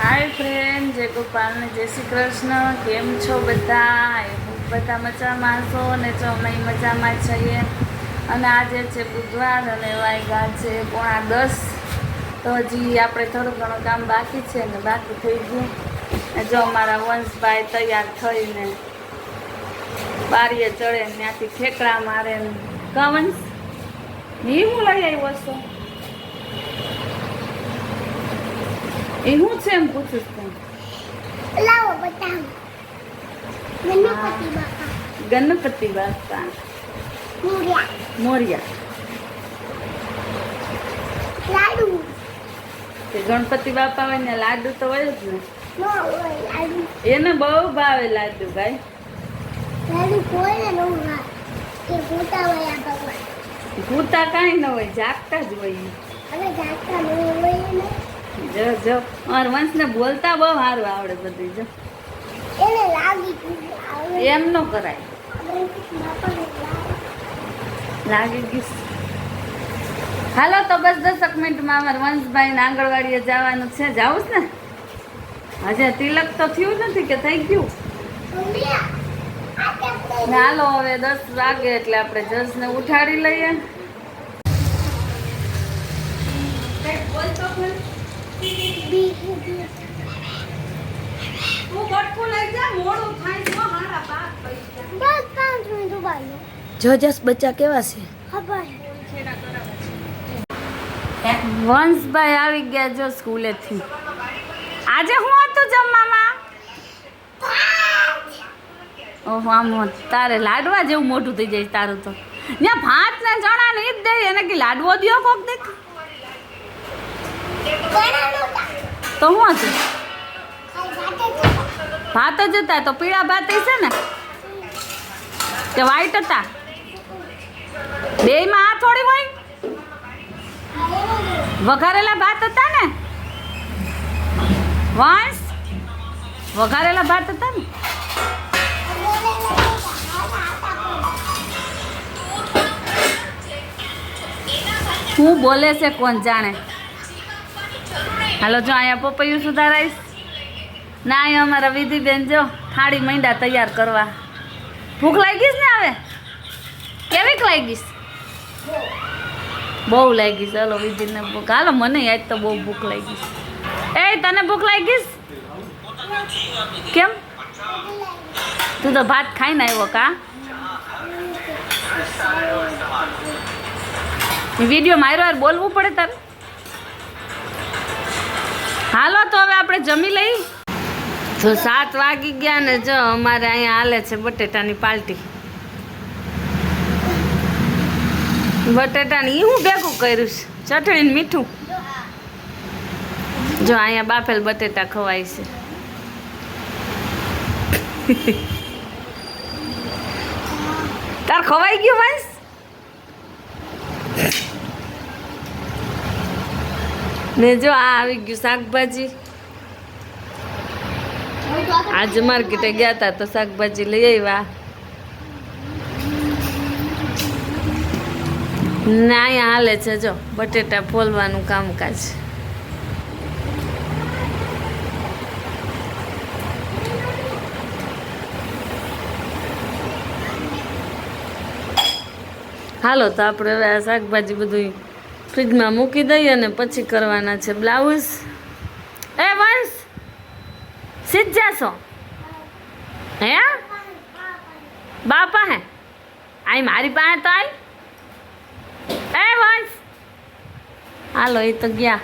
હાય friend, જય ગોપાલ ને જય શ્રી કૃષ્ણ. કેમ છો બધા? બધા મજામાં છો ને? જો અમે મજામાં છીએ. અને આજે છે બુધવાર અને વાગ્યા છે 9:30. તો હજી આપણે થોડું ઘણું કામ બાકી છે ને બાકી થઈ ગયું. જો અમારા વંશભાઈ તૈયાર થઈને બારીએ ચડે ને ત્યાંથી ઠેકડા મારે ને વંશ એ હું લઈ આવ્યો છું. એ હું છે એમ પૂછું છું. લાવો બતાવો. ગણપતિ બાપા. ગણપતિ બાપા મોરિયા લાડુ. તે ગણપતિ બાપા હોય ને લાડુ તો હોય જ ને. નો હોય લાડુ. એને બહુ ભાવે લાડુ ભાઈ. લાડુ કોઈ ને નો હોય. કે ભૂતા હોય આ ભગવાન. ભૂતા કાંઈ ન હોય, જાગતા જ હોય. અને જાગતા નો હોય ને. જો જો માર વંશને બોલતા બહુ સારું આવડે બધું. જો એને લાગી ગયું. એમ ન કરાય. લાગી ગયું. હાલો તો બસ 10 મિનિટમાં અમારે વંશભાઈને આંગણવાડીએ જવાનું છે. જાવું જ ને? હજે તિલક તો થયું નથી કે થઈ ગયું? ને હાલો હવે 10 વાગે એટલે આપણે જસને ઉઠાડી લઈએ. જો જસ બચ્ચા કેવા છે? વંશભાઈ આવી ગયા જો સ્કૂલેથી. આજે હું હતું જમવામાં? ઓહો, આમ તારે લાડવા જેવું મોટું થઈ જાય તારું તો. ત્યાં ભાત ને ચણા ને ઈ જ દે એને કે લાડવો દ્યો કોક દેખ. તો હું હતું? ભાત જ હતા. તો પીળા ભાત છે ને કે વ્હાઈટ હતા? બેયમાં આ થોડી હોય. વઘારેલા ભાત હતા ને વંશ? વઘારેલા ભાત હતા ને? હું બોલે છે કોણ જાણે. હાલો જો અહીંયા પપૈયું સુધારાઈશ. ના અહીંયા અમારા વિધિબેન જો થાળી માંડ્યા તૈયાર કરવા. ભૂખ લાગીશ ને હવે? કેવીક લાગીશ? બહુ લાગી. ચાલો વિધિને ભૂખ. હાલો મને આજ તો બહુ ભૂખ લાગી. એ તને ભૂખ લાગીશ? કેમ? તું તો ભાત ખાઈને આવ્યો કા? વિડીયો માર્યો યાર, બોલવું પડે તારે. હાલો તો હવે આપણે જમી લઈ. તો 7 વાગી ગયા ને જો અમારે અહીંયા હાલે છે બટેટાની પાર્ટી. બટેટાની હું ભેગું કર્યું છે ચટણી ને મીઠું. જો અહીંયા બાફેલ બટેટા ખવાય છે. તાર ખવાઈ ગયું વંશ? ને જો આ આવી ગયું શાકભાજી. આજે માર્કેટે ગયા હતા તો શાકભાજી લઈ આવ્યા. ને અહીંયા હાલે છે જો બટેટા ફોલવાનું કામકાજ. હાલો તો આપણે હવે આ શાકભાજી બધું ફ્રીજમાં મૂકી દઈએ અને પછી કરવાના છે બ્લાઉઝ. એ વંશ સીધ જાશો હે? બાપા હે આઈ મારી પાસે તો આઈ. એ વંશ હાલો એ તો ગયા.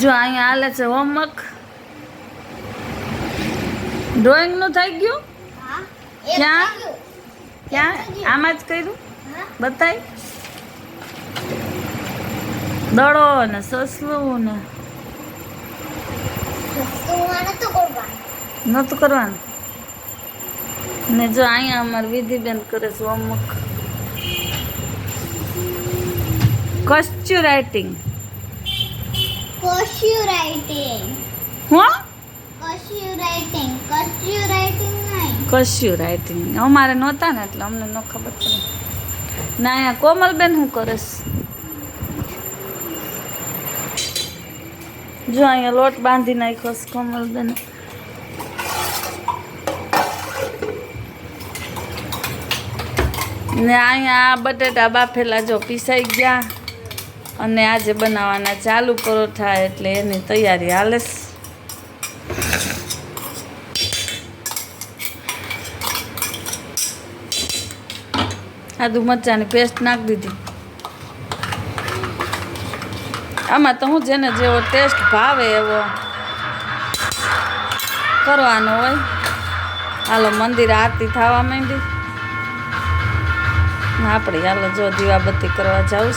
જો અહીંયા હાલે છે હોમવર્ક. ડ્રોઈંગ નું થઈ ગયું? ક્યાં ક્યાં? આમાં જ કર્યું? બતાય. દડો ને સસલું ને નતું કરવાનું. ને જો અહીંયા અમારે વિધિબેન કરે છે હોમવર્ક. કસ્યુ રાઇટિંગ. Cursive writing. હું? Cursive writing. Cursive writing નહીં. કશું રાઈટિંગ અમારે નહોતા ને એટલે અમને ન ખબર પડે. ના અહીંયા કોમલબેન શું કરેશ? જો અહીંયા લોટ બાંધી નાખ્યો છે કોમલબેન. ને અહીંયા આ બટેટા બાફેલા જો પીસાઈ ગયા અને આજે બનાવવાના ચાલુ પરોઠા એટલે એની તૈયારી હાલે છે. આદુ મરચાંની પેસ્ટ નાખી દીધી. આમાં તો હું જેને જેવો ટેસ્ટ ભાવે એવો કરવાનો હોય. હાલો મંદિર આરતી થવા માંડી. આપણે હાલો જો દીવાબત્તી કરવા જાઉં.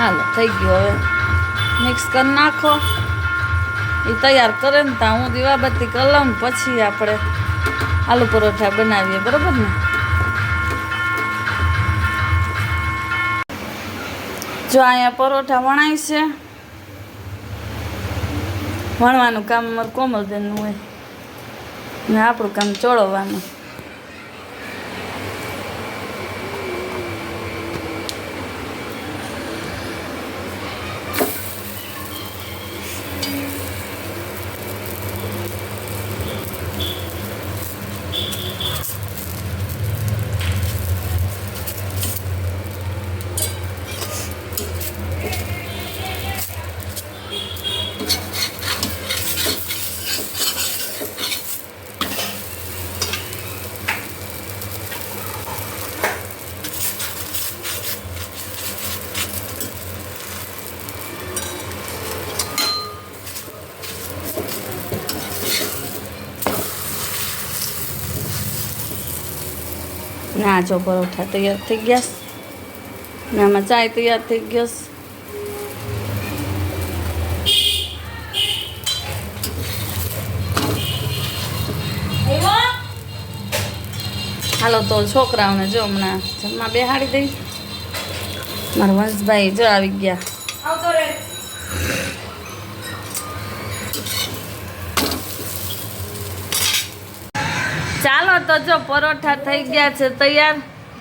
હાલો થઈ ગયું. હવે મિક્સ કરી નાખો. એ તૈયાર કરે ને ત્યાં હું દીવાબત્તી કરી લઉં ને પછી આપણે આલુ પરોઠા બનાવીએ. બરાબર ને? જો અહીંયા પરોઠા વણાય છે. વણવાનું કામ અમારું કોમલબેનનું હોય ને આપણું કામ ચોળવવાનું. ના જો પરોઠા તૈયાર થઈ ગયા છે ને આમાં ચાય તૈયાર થઈ ગયો છે. હાલો તો છોકરાઓને જો હમણાં જમવા બેહાડી દઈ. મારા વંશભાઈ જો આવી ગયા. ચાલો તો જો પરોઠા થઈ ગયા છે તૈયાર.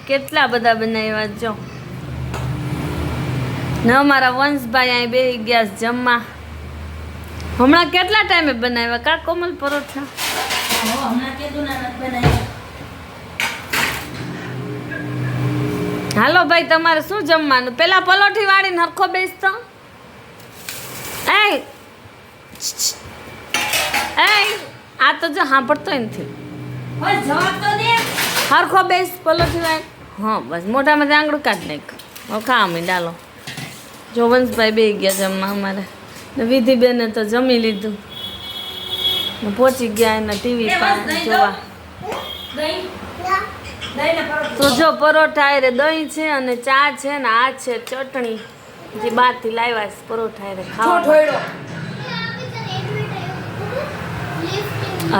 કેટલા બધા બનાવ્યા જો ને અમારા વંશભાઈ અહીં બેસી ગયા છે જમવા. હમણાં કેટલા ટાઈમે બનાવ્યા કા કોમલ પરોઠા? હાલો ભાઈ તમારે શું જમવાનું? પેલા પલોઠી વાળીને હરખો બેસતો. એ આ તો જો સાંભળતો નથી. હરખો બેસ પલોઠી વાળી. હા બસ મોઢામાંથી આંગળું કાઢી નાખ. હવે ખાવા માંડ. જો વંશભાઈ બે ગયા જમવા અમારે. વિધિબેને તો જમી લીધું. પહોંચી ગયા એના ટીવી પાસે જોવા. તો જો પરોઠા રે દહીં છે અને ચા છે ને આ છે ચટણી જે બહારથી લાવ્યા છે. પરોઠા રે ખાવા.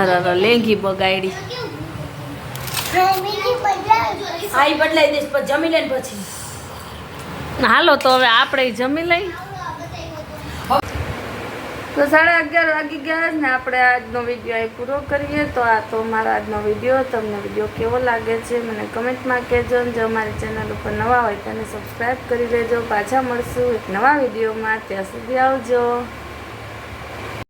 અરે લેંગી બગાડી. બદલાઈ દઈશ પછી જમી લે પછી. હાલો તો હવે આપણે જમી લઈ. તો 11:30 વાગી ગયા ને આપણે આજનો વિડીયો અહીં પૂરો કરીએ. તો આ તો મારો આજનો વિડીયો. તમને વિડીયો કેવો લાગે છે મને કમેન્ટમાં કહેજો. જો અમારી ચેનલ ઉપર નવા હોય તેને સબસ્ક્રાઈબ કરી લેજો. પાછા મળશું એક નવા વિડીયોમાં. ત્યાં સુધી આવજો.